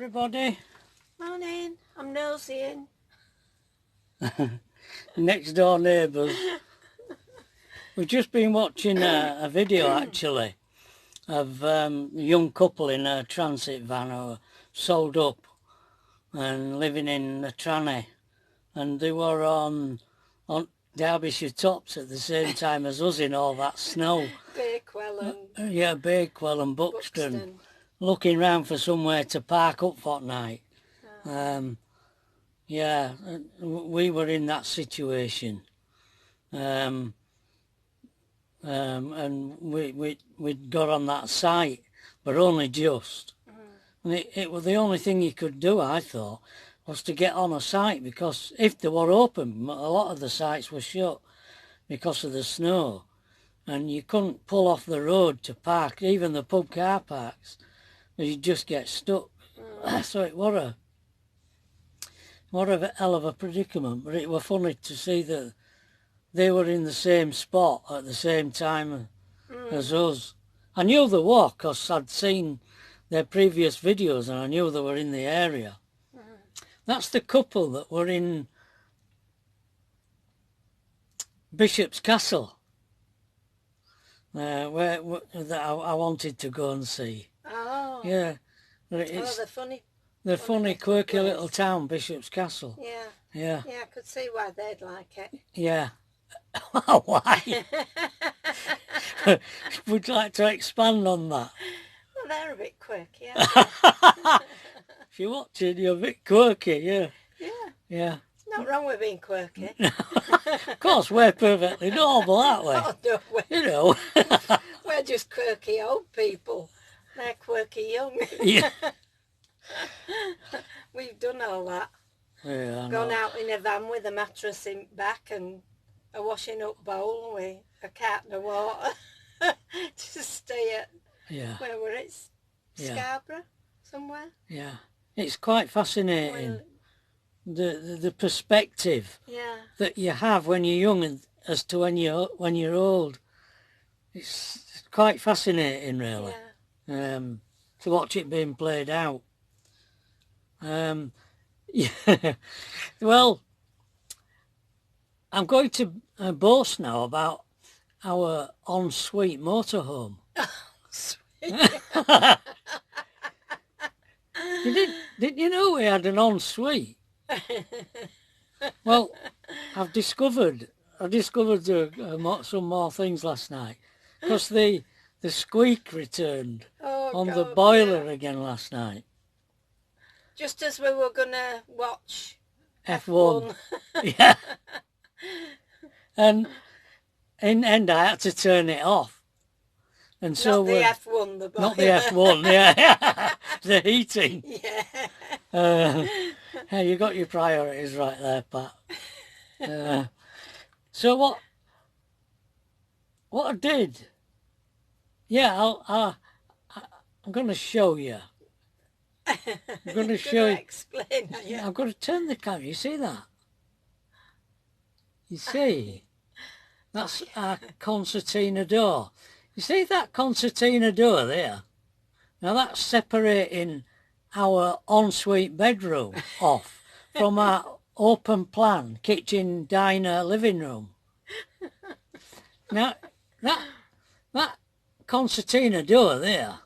everybody. Morning, I'm nosying. Next door neighbours. We've just been watching a video actually of a young couple in a transit van who were sold up and living in the tranny, and they were on Derbyshire tops at the same time as us in all that snow. Bakewell and Yeah, Bakewell and Buxton. Looking round for somewhere to park up for night. Yeah, we were in that situation, and we'd got on that site, but only just. And it was the only thing you could do, I thought, was to get on a site, because if they were open, a lot of the sites were shut because of the snow, and you couldn't pull off the road to park, even the pub car parks, you'd just get stuck. So it was a hell of a predicament, but it was funny to see that they were in the same spot at the same time as us. I knew they were because I'd seen their previous videos and I knew they were in the area. That's the couple that were in Bishop's Castle, where that I wanted to go and see. Oh. Yeah. It's, they're funny. The funny, quirky little town, Bishop's Castle. Yeah. Yeah. Yeah, I could see why they'd like it. Yeah. Why? Would you like to expand on that? Well, they're a bit quirky, aren't they? If you're watching, you're a bit quirky, yeah. Yeah. Yeah. There's not wrong with being quirky. Of course, we're perfectly normal, aren't we? Oh, no, You know. we're just quirky old people. They're quirky young. Yeah. We've done all that. Yeah, Gone out in a van with a mattress in back and a washing up bowl with a carton of water to stay at where were it? Scarborough somewhere. Yeah, it's quite fascinating the perspective that you have when you're young and as to when you're old. It's quite fascinating, really, to watch it being played out. Yeah, well, I'm going to boast now about our ensuite motorhome. Oh, sweet. Didn't you know we had an ensuite? Well, I discovered some more things last night, because the squeak returned on the boiler again last night. Just as we were going to watch F1. Yeah. And in the end I had to turn it off. And so not the F1, the boiler. Not the F1, yeah. The heating. Yeah. Yeah, you got your priorities right there, Pat. So what I did, I'm going to show you. I'm going to show you. Explain. I'm going to turn the camera. You see that? You see? That's our concertina door. You see that concertina door there? Now that's separating our ensuite bedroom off from our open plan kitchen, diner, living room. Now that concertina door there,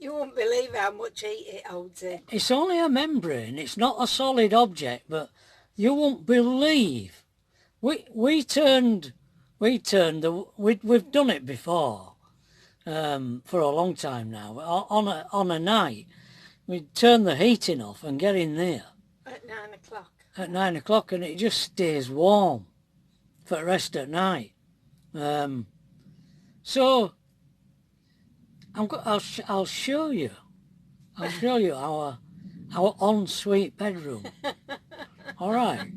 you won't believe how much heat it holds in. it's only a membrane. It's not a solid object, but you won't believe. We've done it before, for a long time now. On a night, we'd turn the heating off and get in there. At 9 o'clock. At 9 o'clock, and it just stays warm for the rest of the night. So I'll show you. I'll show you our ensuite bedroom. All right.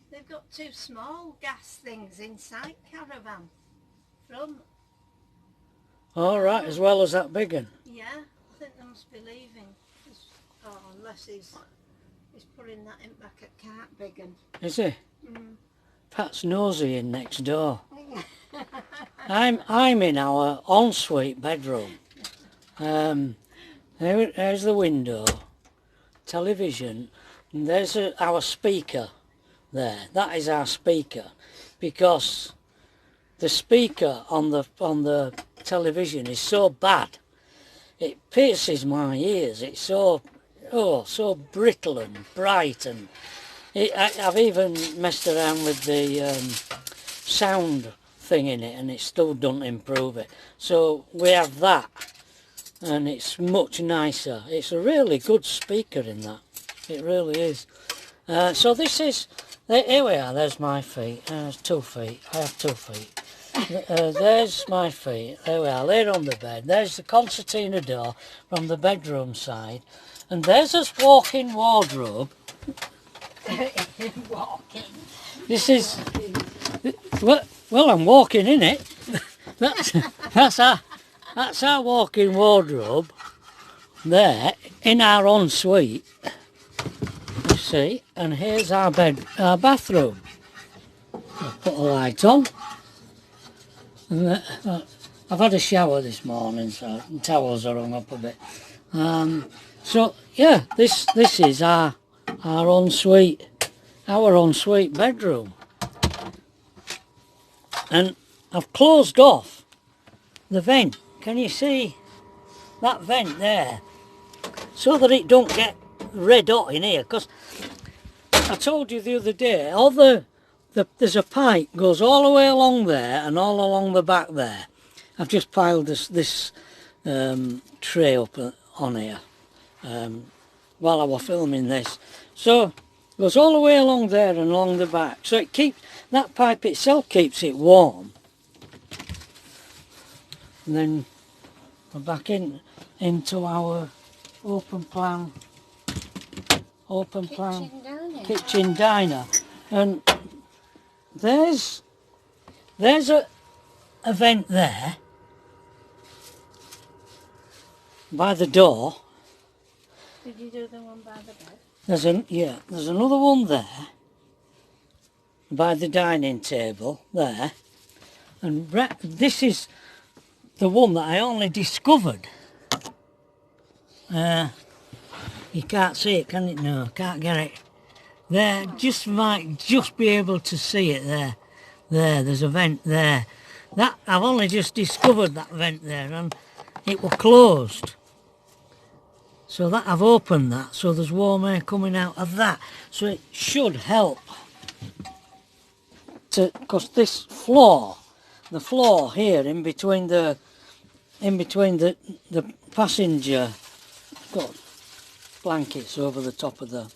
They've got two small gas things inside caravan. Front. All right, as well as that big one. Yeah, I think they must be leaving. Oh, unless he's putting that in back at cart big one. Is he? Pat's nosy in next door. I'm in our ensuite bedroom. There's the window, television, and there's our speaker there. That is our speaker, because the speaker on the television is so bad, it pierces my ears. It's so brittle and bright, and I've even messed around with the sound thing in it, and it still doesn't improve it. So we have that, and it's much nicer. It's a really good speaker in that. It really is. So this is, here we are. There's my feet. There's 2 feet. I have 2 feet. There's my feet. There we are. They're on the bed. There's the concertina door from the bedroom side, and there's this walk-in wardrobe. Walking. This is, well, I'm walking in it. That's our walk-in wardrobe there in our ensuite. You see, and here's our bathroom. I'll put the light on. And I've had a shower this morning, so the towels are hung up a bit. So yeah, this is our ensuite bedroom, and I've closed off the vent. Can you see that vent there? So that it don't get red hot in here, because I told you the other day, there's a pipe goes all the way along there and all along the back there. I've just piled this tray up on here while I was filming this. So it goes all the way along there and along the back. So that pipe itself keeps it warm. And then we're back into our open plan kitchen diner, and there's a vent there by the door. Did you do the one by the bed? There's another one there by the dining table there, and this is the one that I only discovered. You can't see it, can it? No, can't get it. There, might just be able to see it there. There's a vent there. That I've only just discovered that vent there, and it was closed. So that I've opened that, so there's warm air coming out of that. So it should help. Because this floor, the floor here in between the passenger, got blankets over the top of the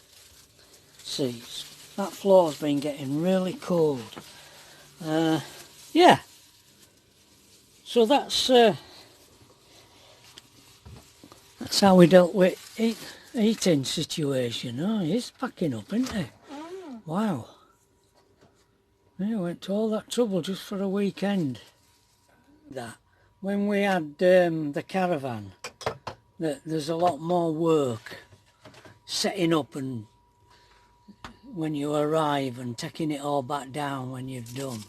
seats. That floor's been getting really cold. Yeah. So that's how we dealt with eating situation. Oh, he's packing up, isn't he? Wow. Yeah, went to all that trouble just for a weekend. That when we had the caravan, there's a lot more work setting up and when you arrive and taking it all back down when you've done.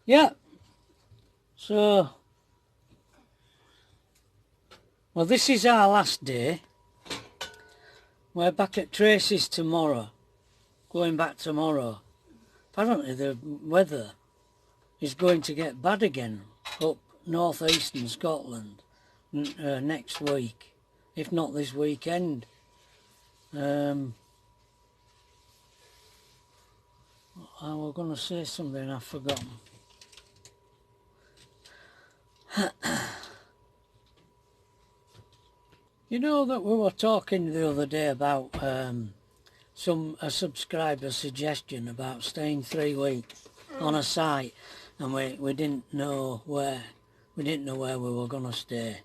Yeah. So, well, this is our last day. We're back at Tracy's tomorrow. Going back tomorrow. Apparently the weather is going to get bad again up northeastern Scotland next week, if not this weekend. I was going to say something I've forgotten. You know that we were talking the other day about a subscriber suggestion about staying 3 weeks on a site, and we didn't know where we were going to stay.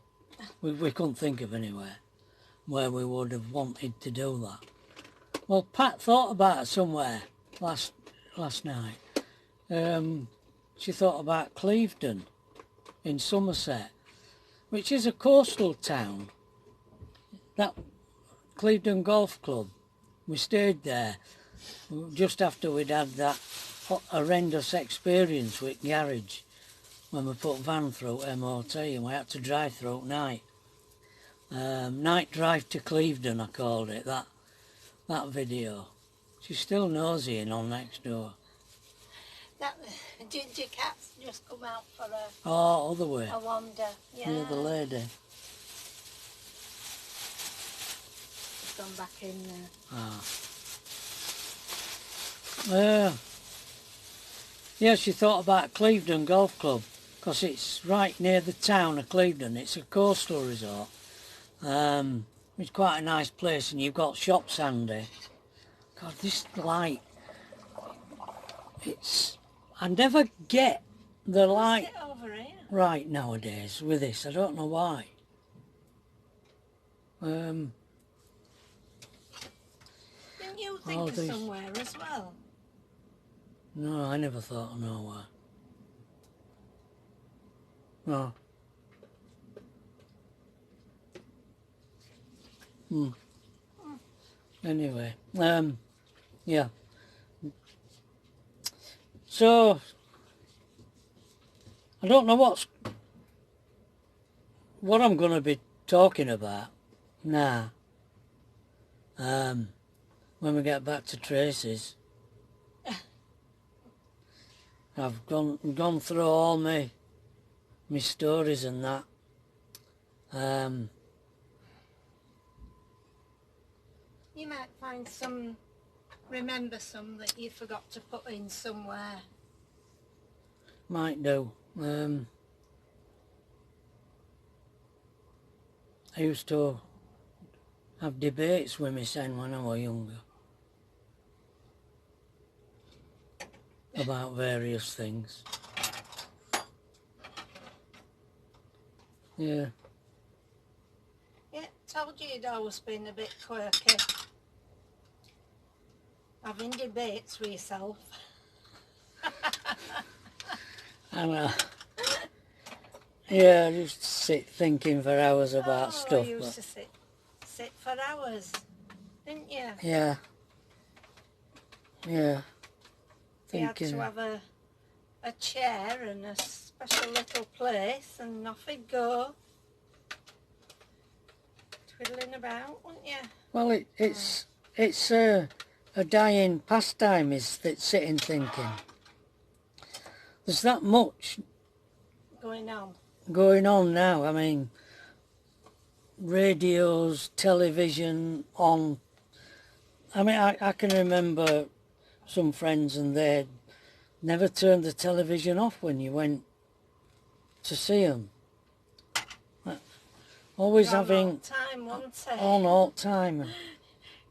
We couldn't think of anywhere where we would have wanted to do that. Well, Pat thought about it somewhere last night. She thought about Clevedon in Somerset, which is a coastal town. That Clevedon Golf Club, we stayed there just after we'd had that horrendous experience with garage when we put van through MOT and we had to drive through at night. Night drive to Clevedon, I called it, that video. She's still nosying on next door. That ginger cat's just come out for other way. a wander. Yeah. Near the lady. She's gone back in there. Yeah, she thought about Clevedon Golf Club because it's right near the town of Clevedon. It's a coastal resort. It's quite a nice place, and you've got shops handy. God, this light, I never get the light over here? Right nowadays with this. I don't know why. Didn't you think of somewhere as well? No, I never thought of nowhere. No. Anyway, yeah. So, I don't know what I'm going to be talking about now. When we get back to Tracy's. I've gone through all my stories and that. You might find remember some that you forgot to put in somewhere. Might do. I used to have debates with my son when I was younger about various things. Yeah. Yeah, told you you'd always been a bit quirky. Having debates with yourself. I know. Yeah, I just sit thinking for hours about stuff. You used to sit for hours, didn't you? Yeah. Yeah. You had to have a chair and a special little place, and off he'd go. Twiddling about, wouldn't you? Well, it's a dying pastime, is that sitting thinking. There's that much going on now. I mean, radios, television on. I mean, I can remember some friends and they'd never turned the television off when you went to see them. Always having all time, wasn't it? on all time.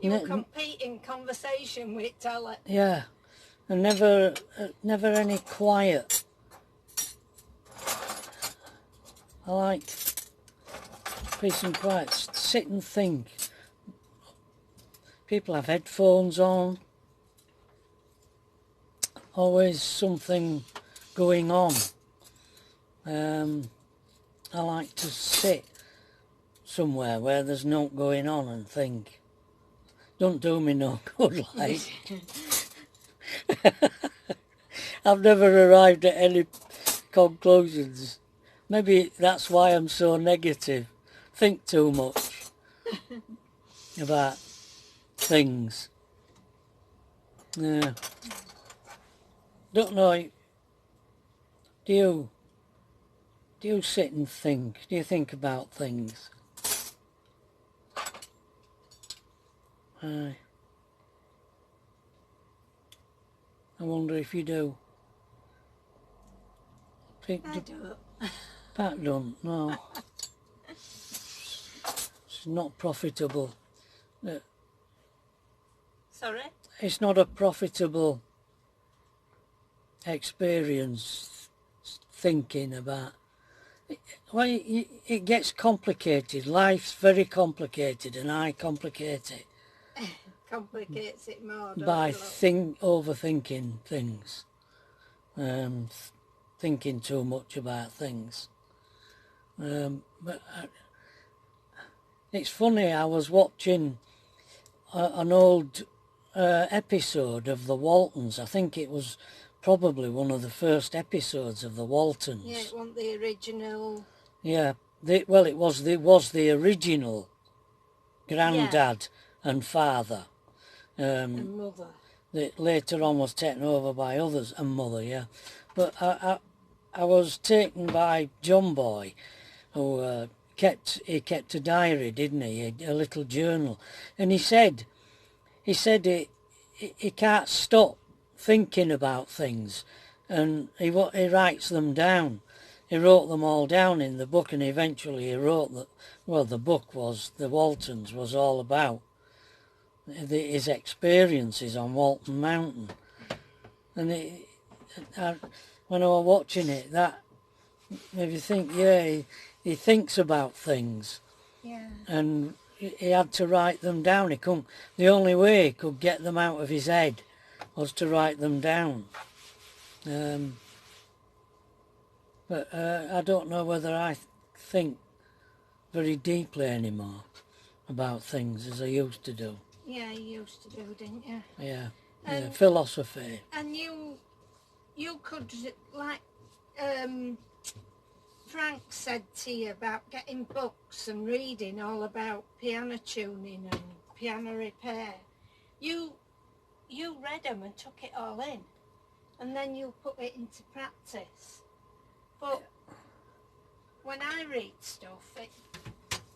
You were competing conversation with telly. Yeah, and never any quiet. I like peace and quiet. Sit and think. People have headphones on. Always something going on. I like to sit somewhere where there's no going on and think. Don't do me no good, like. I've never arrived at any conclusions. Maybe that's why I'm so negative. Think too much about things. Yeah. Don't know. Do you sit and think? Do you think about things? I wonder if you do. I don't. Pat don't, no. It's not profitable. Sorry? It's not a profitable experience thinking about. Well, it gets complicated. Life's very complicated, and I complicate it. Complicates it more, by overthinking things, thinking too much about things. But it's funny, I was watching an old episode of the Waltons. I think it was probably one of the first episodes of the Waltons. Yeah, it wasn't the original. Yeah, it was the original granddad and father. And mother. That later on was taken over by others, and mother, yeah. But I was taken by John Boy, who kept a diary, didn't he? A little journal, and he said he can't stop thinking about things, and he writes them down. He wrote them all down in the book, and eventually he wrote that. Well, the book was the Waltons was all about his experiences on Walton Mountain, and when I was watching it, that made me think. Yeah, he thinks about things. Yeah. And he had to write them down. He couldn't. The only way he could get them out of his head was to write them down. But I don't know whether I think very deeply anymore about things as I used to do. Yeah, you used to do, didn't you? Yeah, philosophy. And you could, like Frank said to you about getting books and reading all about piano tuning and piano repair. You read them and took it all in, and then you put it into practice. But when I read stuff,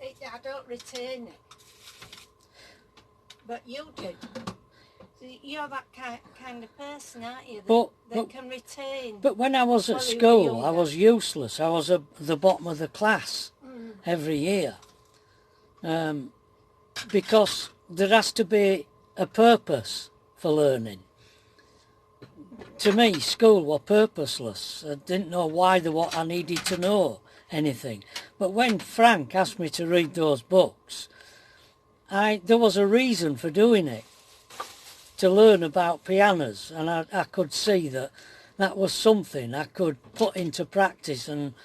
I don't retain it. But you do. So you're that kind of person, aren't you? That can retain. But when I was at school, I was useless. I was at the bottom of the class every year. Because there has to be a purpose for learning. To me, school was purposeless. I didn't know why I needed to know anything. But when Frank asked me to read those books, there was a reason for doing it, to learn about pianos, and I could see that was something I could put into practice and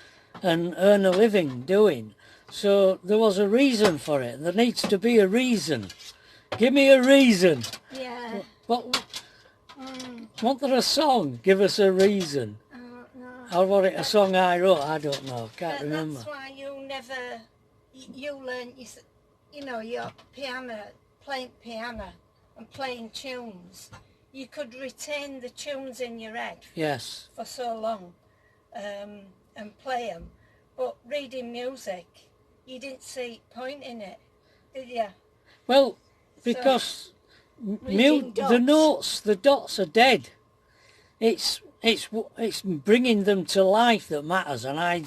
earn a living doing. So there was a reason for it. There needs to be a reason. Give me a reason. Yeah. Want there a song? Give us a reason. No. Or was it a song I wrote? I don't know. Can't remember. That's why you learn, your playing piano and playing tunes. You could retain the tunes in your head. Yes. For so long, and play them. But reading music, you didn't see point in it, did you? Well, because the notes, the dots are dead. It's bringing them to life that matters, and I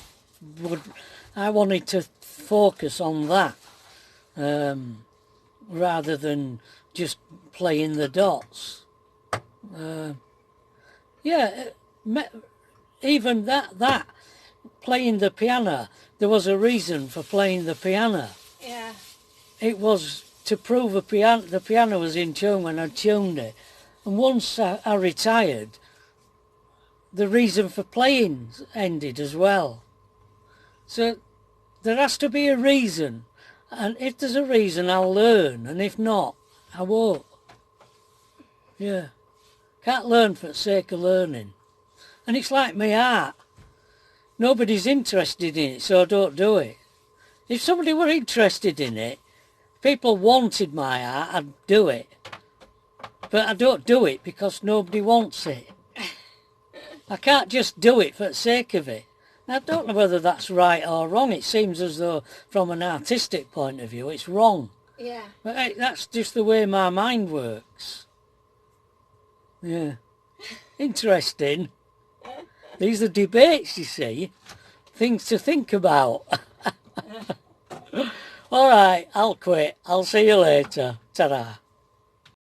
wanted to focus on that rather than just playing the dots. Even that playing the piano, there was a reason for playing the piano. Yeah. It was to prove the piano was in tune when I tuned it. And once I retired, the reason for playing ended as well. So there has to be a reason. And if there's a reason, I'll learn. And if not, I won't. Yeah. Can't learn for the sake of learning. And it's like my art. Nobody's interested in it, so I don't do it. If somebody were interested in it, people wanted my art, I'd do it. But I don't do it because nobody wants it. I can't just do it for the sake of it. I don't know whether that's right or wrong. It seems as though from an artistic point of view it's wrong. Yeah. But hey, that's just the way my mind works. Yeah. Interesting. These are debates, you see. Things to think about. All right, I'll quit. I'll see you later. Ta-ra.